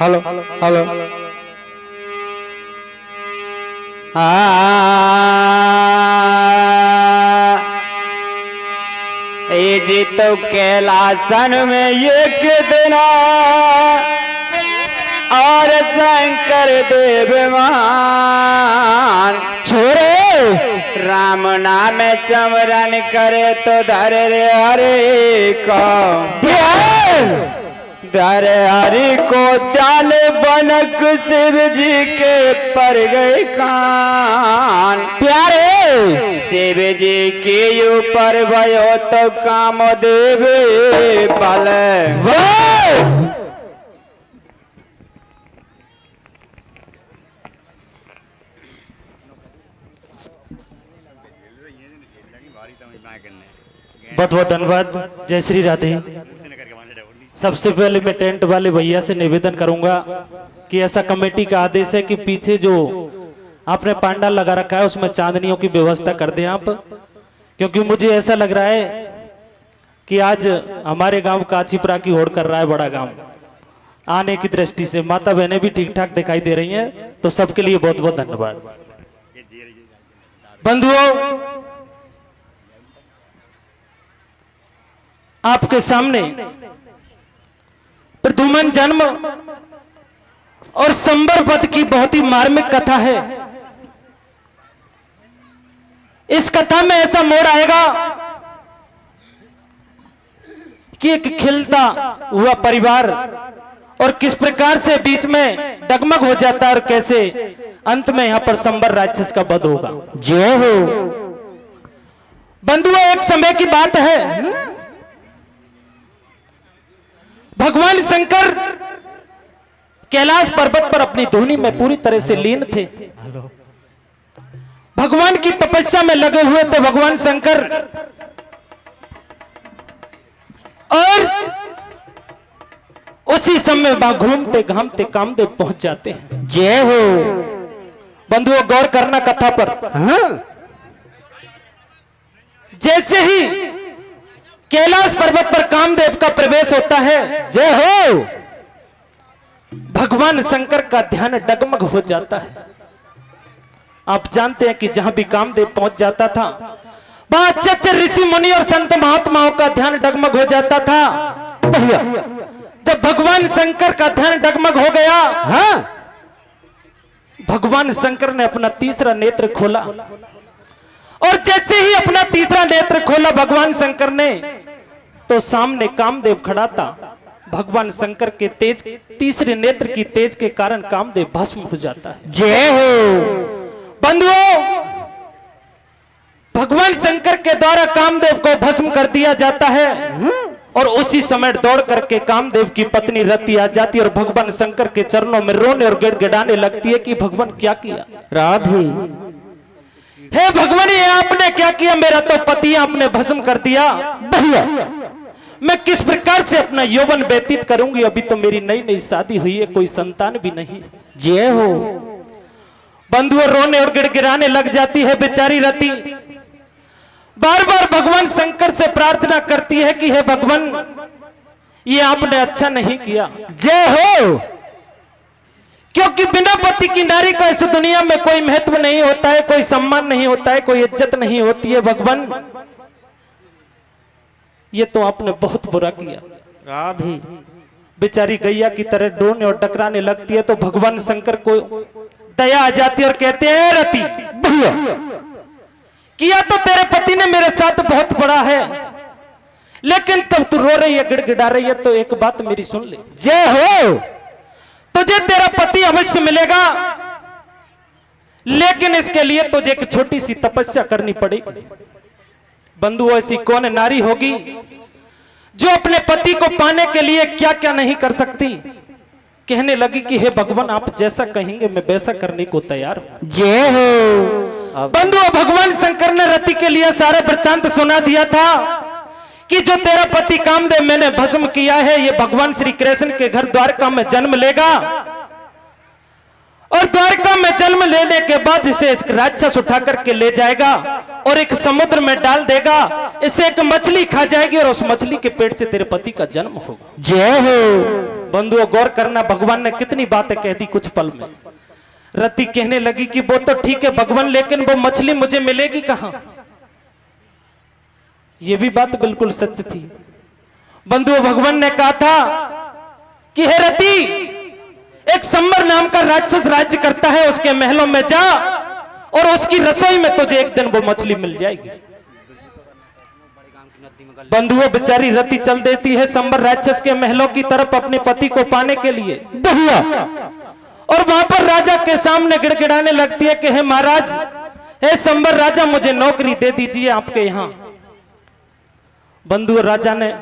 Hello hello ये जी तो कैलासन में एक दिन और शंकर देव मान छोरे राम नाम स्मरण करे तो धर रे हरे को धर हरि को दयाल बनक शिव जी के पर गए कान प्यारे शिव जी के ऊपर भयो तो काम देवे बल बहुत बहुत धन्यवाद। जय श्री राधे। सबसे पहले मैं टेंट वाले भैया से निवेदन करूंगा कि ऐसा कमेटी का आदेश है कि पीछे जो आपने पांडाल लगा रखा है उसमें चांदनियों की व्यवस्था कर दें आप, क्योंकि मुझे ऐसा लग रहा है कि आज हमारे गांव काचीपुरा की होड़ कर रहा है बड़ा गांव। आने की दृष्टि से माता बहनें भी ठीक ठाक दिखाई दे रही हैं, तो सबके लिए बहुत बहुत धन्यवाद। बंधुओं, आपके सामने प्रद्युम्न जन्म और संबर वध की बहुत ही मार्मिक कथा है। इस कथा में ऐसा मोड़ आएगा कि एक खिलता हुआ परिवार और किस प्रकार से बीच में डगमग हो जाता है और कैसे अंत में यहां पर संबर राक्षस का वध होगा। जय हो। बंधुओं, एक समय की बात है, भगवान शंकर कैलाश पर्वत पर अपनी धुनी में पूरी तरह से लीन थे। भगवान की तपस्या में लगे हुए थे भगवान शंकर, और उसी समय वहां घूमते घामते कामदेव पहुंच जाते हैं। जय हो। बंधुओं, गौर करना कथा पर। जैसे ही कैलाश पर्वत पर कामदेव का प्रवेश होता है, जय हो, भगवान शंकर का ध्यान डगमग हो जाता है। आप जानते हैं कि जहां भी कामदेव पहुंच जाता था वहां अच्छे अच्छे ऋषि मुनि और संत महात्माओं का ध्यान डगमग हो जाता था। भैया, जब भगवान शंकर का ध्यान डगमग हो गया, भगवान शंकर ने अपना तीसरा नेत्र खोला, और जैसे ही अपना तीसरा नेत्र खोला भगवान शंकर ने, तो सामने कामदेव खड़ा था। भगवान शंकर के तेज, तीसरे नेत्र की तेज के कारण कामदेव भस्म हो जाता है। जय हो। बंधुओं, भगवान शंकर के द्वारा कामदेव को भस्म कर दिया जाता है, और उसी समय दौड़ करके कामदेव की पत्नी रति आ जाती है और भगवान शंकर के चरणों में रोने और गिड़गिड़ाने लगती है कि भगवान क्या किया। राधे, हे भगवान, ये आपने क्या किया, मेरा तो पति आपने भस्म कर दिया। भैया, मैं किस प्रकार से अपना यौवन व्यतीत करूंगी, अभी तो मेरी नई नई शादी हुई है, कोई संतान भी नहीं। जय हो। बंधुओं, रोने और गिड़गिड़ाने लग जाती है बेचारी रति। बार बार भगवान शंकर से प्रार्थना करती है कि हे भगवान, ये आपने अच्छा नहीं किया। जय हो। क्योंकि बिना पति की नारी का इस दुनिया में कोई महत्व नहीं होता है, कोई सम्मान नहीं होता है, कोई इज्जत नहीं होती है। भगवान, ये तो आपने बहुत बुरा किया। राधे, बेचारी गैया की तरह डोने और टकराने लगती है, तो भगवान शंकर को दया आ जाती है और कहते हैं, रति, भैया, किया तो तेरे पति ने मेरे साथ बहुत बड़ा है, लेकिन तब तू रो रही है, गिड़गिड़ा रही है, तो एक बात मेरी सुन ले। जय हो। तुझे तेरा पति अवश्य मिलेगा, लेकिन इसके लिए तुझे एक छोटी सी तपस्या करनी पड़ेगी। बंधुओं, ऐसी कौन नारी होगी जो अपने पति को पाने के लिए क्या क्या नहीं कर सकती। कहने लगी कि हे भगवान, आप जैसा कहेंगे मैं वैसा करने को तैयार हूं। जय हो। बंधुओं, भगवान शंकर ने रति के लिए सारा वृत्तांत सुना दिया था कि जो तेरा पति कामदेव मैंने भस्म किया है, ये भगवान श्री कृष्ण के घर द्वारका में जन्म लेगा, और द्वारका में जन्म लेने के बाद इसे राक्षस उठा करके ले जाएगा और एक समुद्र में डाल देगा, इसे एक मछली खा जाएगी और उस मछली के पेट से तेरे पति का जन्म होगा। जय हो। बंधुओं गौर करना, भगवान ने कितनी बातें कह दी कुछ पल में। रति कहने लगी कि वो तो ठीक है भगवान, लेकिन वो मछली मुझे मिलेगी कहां। ये भी बात बिल्कुल सत्य थी। बंधुओं भगवान ने कहा था कि हे रति, एक संबर नाम का राक्षस राज्य करता है, उसके महलों में जा और उसकी रसोई में तुझे एक दिन वो मछली मिल जाएगी। बंधुओं बेचारी रति चल देती है संबर राक्षस के महलों की तरफ अपने पति को पाने के लिए। और वहां पर राजा के सामने गिड़गिड़ाने लगती है कि हे महाराज, हे संबर राजा, मुझे नौकरी दे दीजिए आपके यहां। बंधुओं राजा ने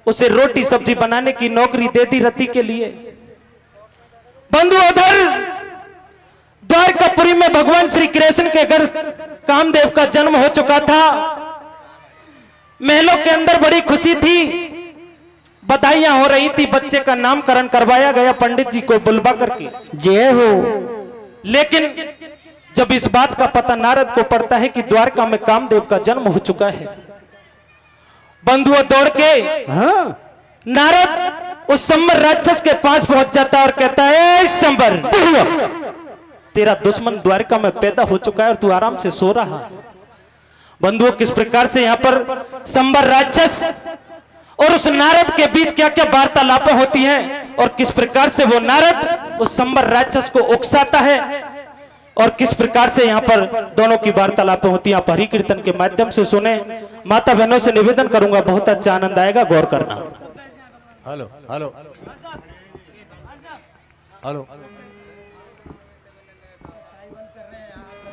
उसे रोटी सब्जी बनाने की नौकरी दे दी रति के लिए। बंधुओं उधर द्वारकापुरी में भगवान श्री कृष्ण के घर कामदेव का जन्म हो चुका था। महलों के अंदर बड़ी खुशी थी, बधाइयां हो रही थी, बच्चे का नामकरण करवाया गया पंडित जी को बुलवा करके। जय हो। लेकिन जब इस बात का पता नारद को पड़ता है कि द्वारका में कामदेव का जन्म हो चुका है, बंधुओं दौड़ के नारद उस संबर राक्षस के पास पहुंच जाता है और कहता है, संबर, तेरा दुश्मन द्वारका में पैदा हो चुका है और तू आराम से सो रहा है। बंधुओं किस प्रकार से यहां पर संबर राक्षस और उस नारद के बीच क्या क्या वार्तालापें होती हैं और किस प्रकार से वो नारद उस संबर राक्षस को उकसाता है और किस प्रकार से यहाँ पर दोनों की वार्तालापें होती हैं, आप हरि कीर्तन के माध्यम से सुने। माता बहनों से निवेदन करूंगा, बहुत अच्छा आनंद आएगा, गौर करना। Hello hello hello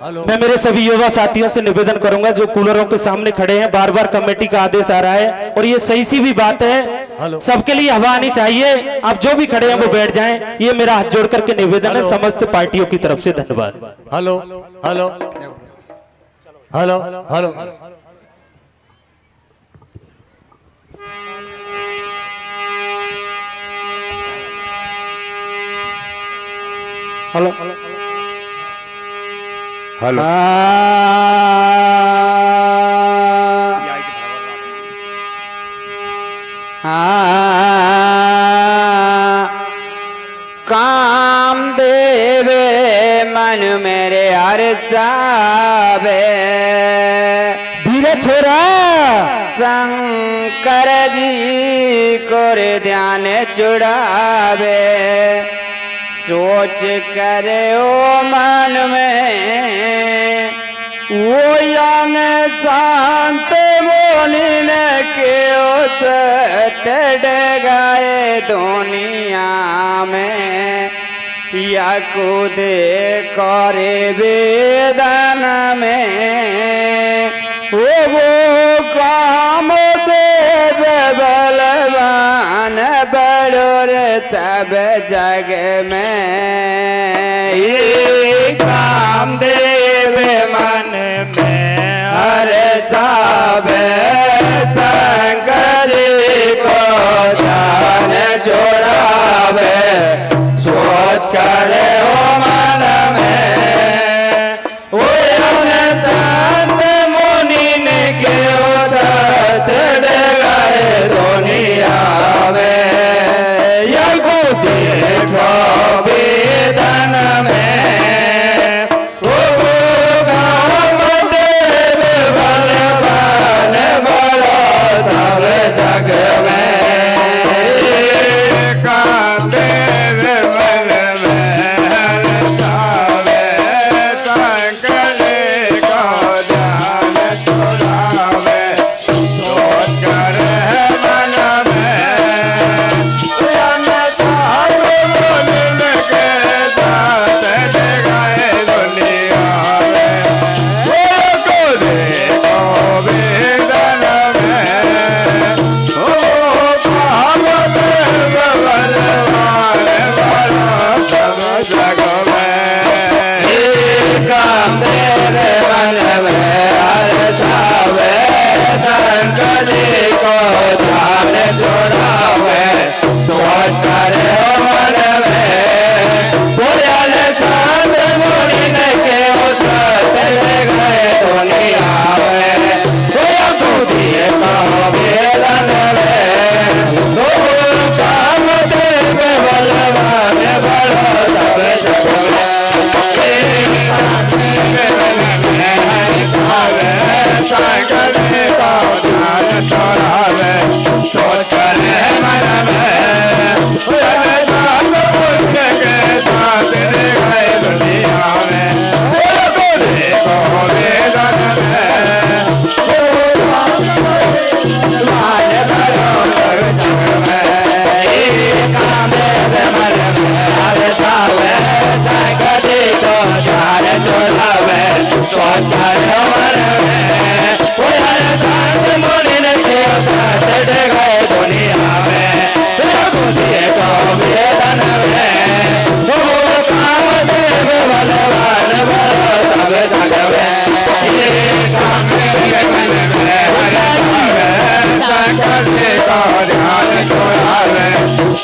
hello. मैं मेरे सभी युवा साथियों से निवेदन करूंगा जो कूलरों के सामने खड़े हैं, बार बार कमेटी का आदेश आ रहा है और ये सही सी भी बात है, सबके लिए हवा आनी चाहिए। आप जो भी खड़े हैं वो बैठ जाएं, ये मेरा हाथ जोड़ करके निवेदन है समस्त पार्टियों की तरफ से। धन्यवाद। Hello hello hello hello hello hello. Kamdev मन मेरे हर्षावे, धीरे छोरा शंकर जी को ध्यान चुड़ावे। सोच करे ओ मन में वो यान शांत मोलिन के डगाए दुनिया में, या कूदे करे वेदन में वो काम देव बलवान बड़ोर सब जग में। ये कामदेव मन में हर साब शंकर को ध्यान जोड़ावे। सोच करे ओ मन में वो संत मुनि ने के सत डगाए दुनिया में, या को देखो वेदन में वो काम देव बलवान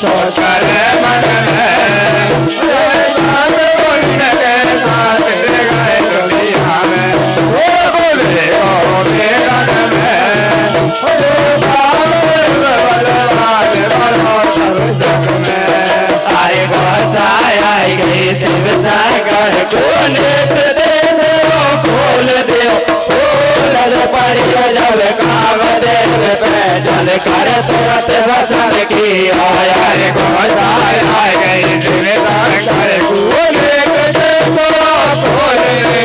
सोच कर मन में बात बोलने के साथ गए दुनिया में बोले ओ मेरा में जग में आए गोसाई आई गई शिव सागर को नेत्र देश खोल दे पड़ियो जब काम देव पे जल कर तुरंत वसन की आया गोसाई आई गई शिव सागर को नेत्र देश खोल दे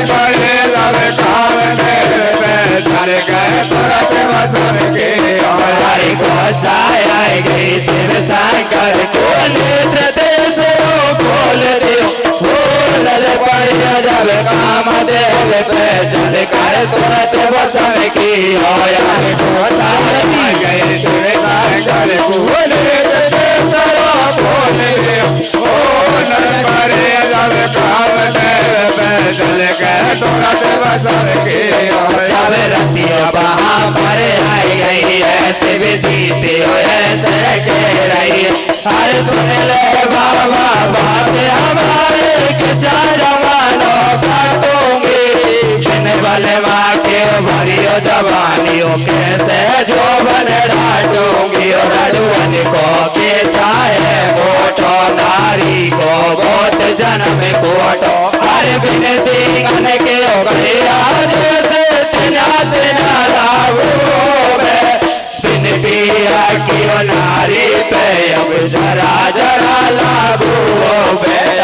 पड़े जब काम देव पे जल कर तुरंत वसन की आया गोसाई आई गई शिव सागर को नेत्र देश खोल दियो पड़िया जब काम देव पे जल कर तुरंत वसन की आया गोसाई गए शिव सागर को नेत्र देश खोल दियो पड़िया जब काम देव पे जल कर तुरंत वसन की जब रतिया वहाँ पर आई गई है शिव जीते ऐसे कह रही है अरे सुन ले बाबा बात हमारे के जवानों काटूंगी बिन बलवा के भरियो जवानियों कैसे जो बन डाटूंगी और अड़ुअन को कैसा है गोटो नारी को बहुत जन्म कोटो अरे बिन सिंगन के गए आज से तिना तिना लाभू बिन पिया की नारी पे अब जरा जरा लागू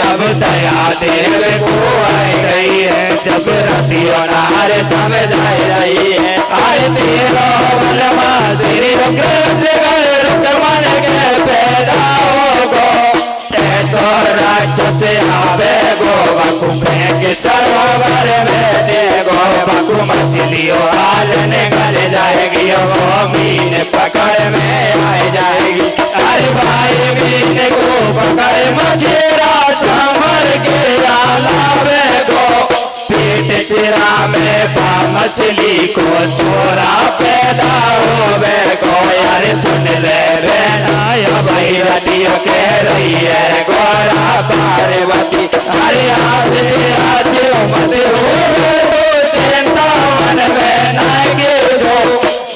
अब दया देव को आई गई है जब रतियों नार समझ आई रही है आए तेरो बलवा श्री कृष्ण रुकमन के पैदा गो ऐसो राक्षस आवे गो बकु फेंक सरोवर में दे गो बकु मछलियों हालने गल जाएगी वो मीन पकड़ में आ जाएगी अरे भाई मीन को पकड़ मछेरा संभर के लावे गो पेट चिरा में पा मछली को छोरा पैदा होवे गो यार सुन ले बेना भाई रतियों कह रही है गोरा पार्वती अरे आज मत हो तो चिंता मन में नागे जो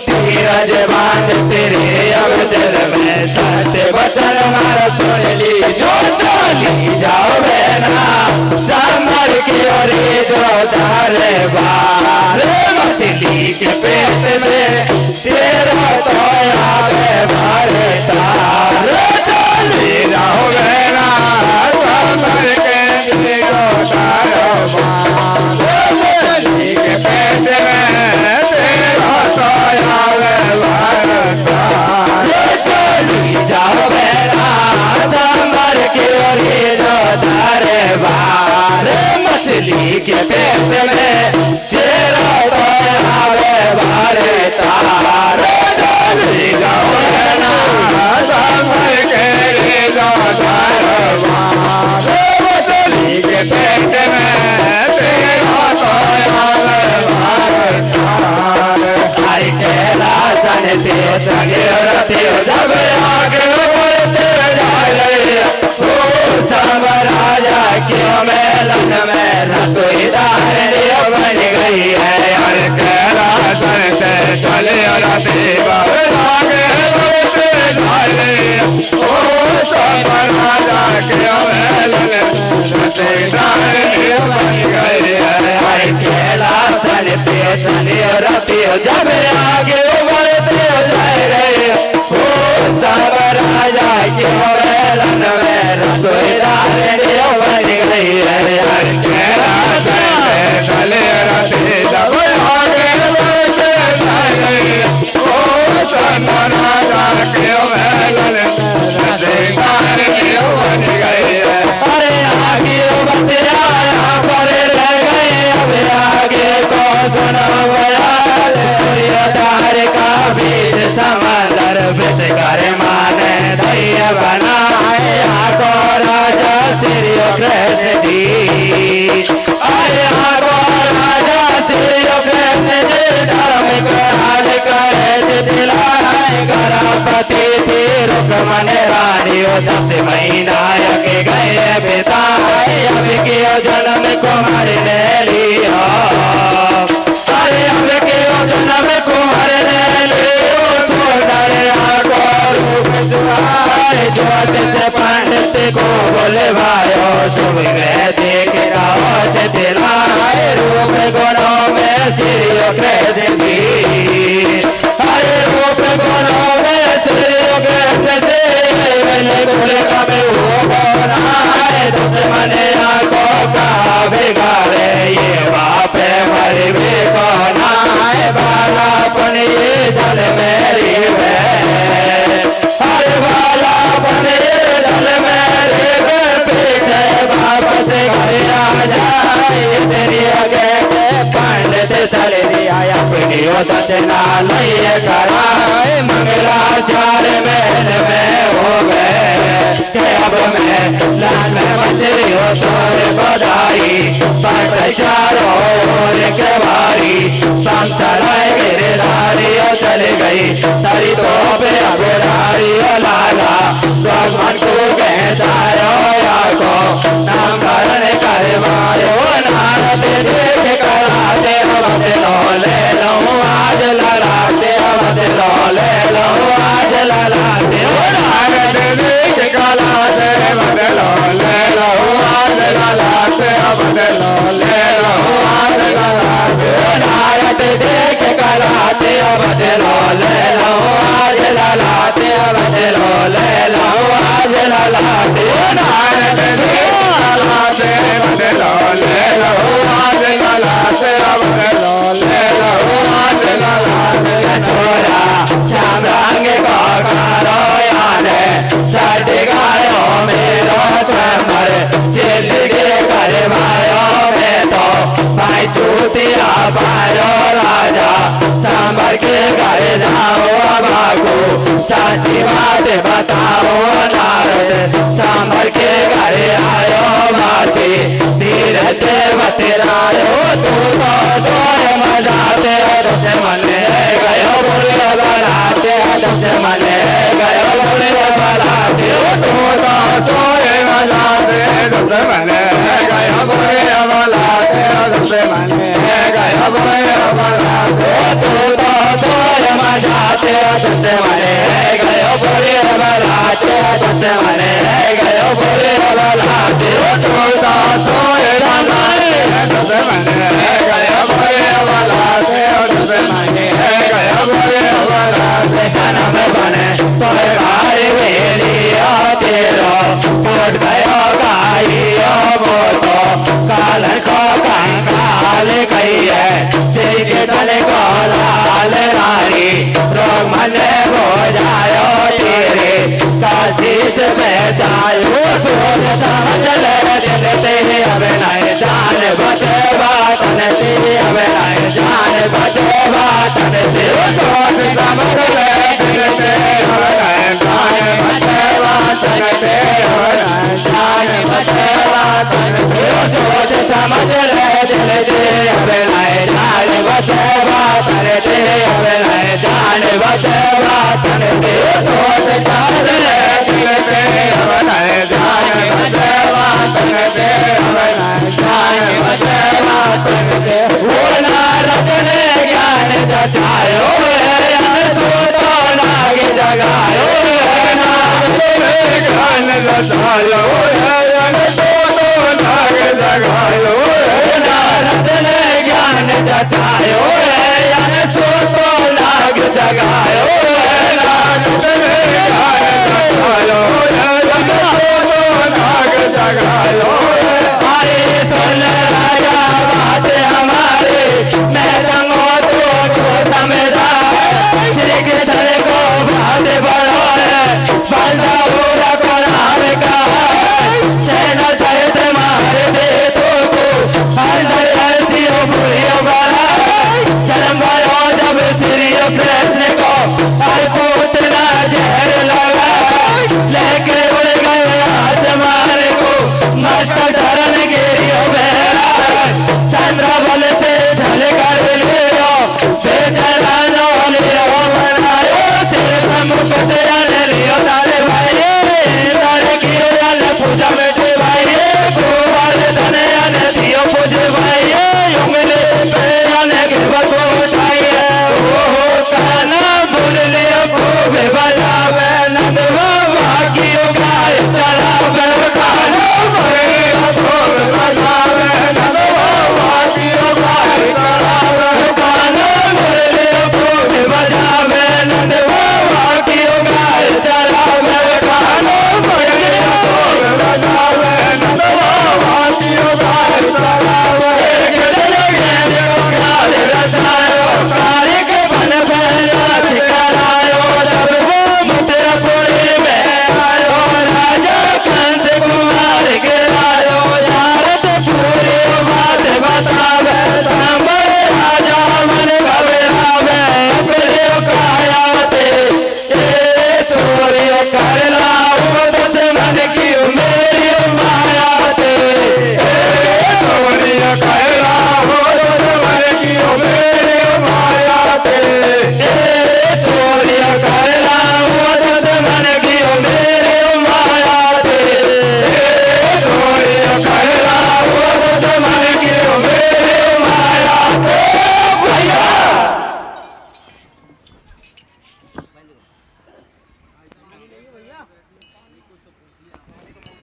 धीरज बांध तेरे अब दिल में सत्य वचन मार सुन ली जो चली जाओ बेना संभर की ओर जो धारे बार मछली के पेट में तेरा तो आवे मारे तार चली जाओ बेना संभर के जो धारे बार मछली के पेट में तेरा तो आवे मारे तार चली जाओ बेना संभर की ओर जो धारे बार मछली के पेट में तेरा तो आवे मारे तार चली जाओ बेना संभर के जो धारे बार मछली के पेट में तेरा तो आवे मारे तार आई केला चलते चले रते जब आगे बढ़ते जा रहे ओ सब राजा क्यों मेलन में रसोईदार बन गई है यार केला चलते चले रते आगे बढ़ते जा रहे ओ सब राजा क्यों मेलन रसोईदार बन गई है यार केला चलते चले रते जब आगे बढ़ते जा रहे ओ सब राजा क्यों मेलन में रसोईदार बन गई है यार केला चले रते जब आगे बढ़ते जा रहे ओ सब राजा क्यों मेलन रसोईदार बन गई है अरे आगे बढ़ते आया पर रह गए अब आगे को सुनो तार का बीज समंदर विष कर माने धैर्य बनाया को राजा श्री कृष्ण जी आया को राजा श्री कृष्ण जी धर्म राज करे दिलाए गणपति तीर रुक्मणी रानी 10 महीना के गए बिताए अब क्यों जन्म कुमार ने लिया अरे अब क्यों जन्म कुमार ने लिया छोड़ को रूप सुहाए ज्योत से पंडित को बुलवायो शुभ ग्रह देख दिलाए रूप गुणों में श्री कृष्ण हरे रूप गुणों में श्री कृष्ण गुण कभी हो बनाए 10 महीना को का बिगाड़े ये बाप मर भी कोना बालापन ये जल मेरी हर बालापन ये जल मेरी पीछे वापस घर आ जाए तेरी आगे पंडित चल दिया अपनी दक्षिणा लय कराए मंगलाचार्य महल में हो गए अब मैं लाल में मछली हो सोर बधाई पट चारों ओर के बारी शाम चलाए गिरधारी चल गई तरी तो पे अबेदारी लाला भगवान को कहता को नाम करण करवायो नारद देख कराते अब ले लो आज ललाते अब ले लो आज ललाते नारद देख कराते बदलो ले लो आज ललाते अब ले लो आज ललाते नारद देख कराते अब ले लो आज ललाते अब ले लो आज ललाते नारद देख कराते बदलो ले लो आज ललाते अब ले लो आज ललाते छोरा श्याम रंग को करो यारे सट गायो मेरो स्वयंवर सिद्ध के करवायो में तो भाई चूतिया पायो राजा सांबर के घर जाओ बाबू साची बात बताओ नारद सांबर के घर आयो मासी धीरे से बतरायो तू तो सोए मजाते दस मन गयो बोले बलाते दस मन गयो बोले बलाते तू तो सोए मजाते दस मन गयो बोले बलाते दस मन गयो बोले बलाते तू तो सोए मजाते दस मन गयो बोले बलाते दस मन गयो बोले बलाते तू तो सोए मजाते दस मन गयो बोले बलाते दस मन गयो बोले बलाते जन्म बने परिवार बेलिया तेरो टूट गयो गाइयो मोतो कालन को कंकाल गई है श्री कृष्ण को लाल रानी रोग मन हो जायो तेरे काशी से बचायो सोच समझ ले दिल तेरे अब नहीं जान बचे बातन तेरे अब नहीं जान बचे बातन तेरे सोच समझ ले दिल तेरे अब नहीं जान बचे बातन तेरे अब नहीं जान बचे बातन तेरे सोच समझ ले दिल तेरे अब नहीं जान बचे बातन तेरे अब नहीं जान बचे बातन तेरे सोच समझ ले दिल तेरे अब नहीं जान बचे बातन तेरे अब नहीं जान बचे बातन तेरे वो नारद ने ज्ञान जचायो सोतो नाग जगायो नारद ने ज्ञान जचायो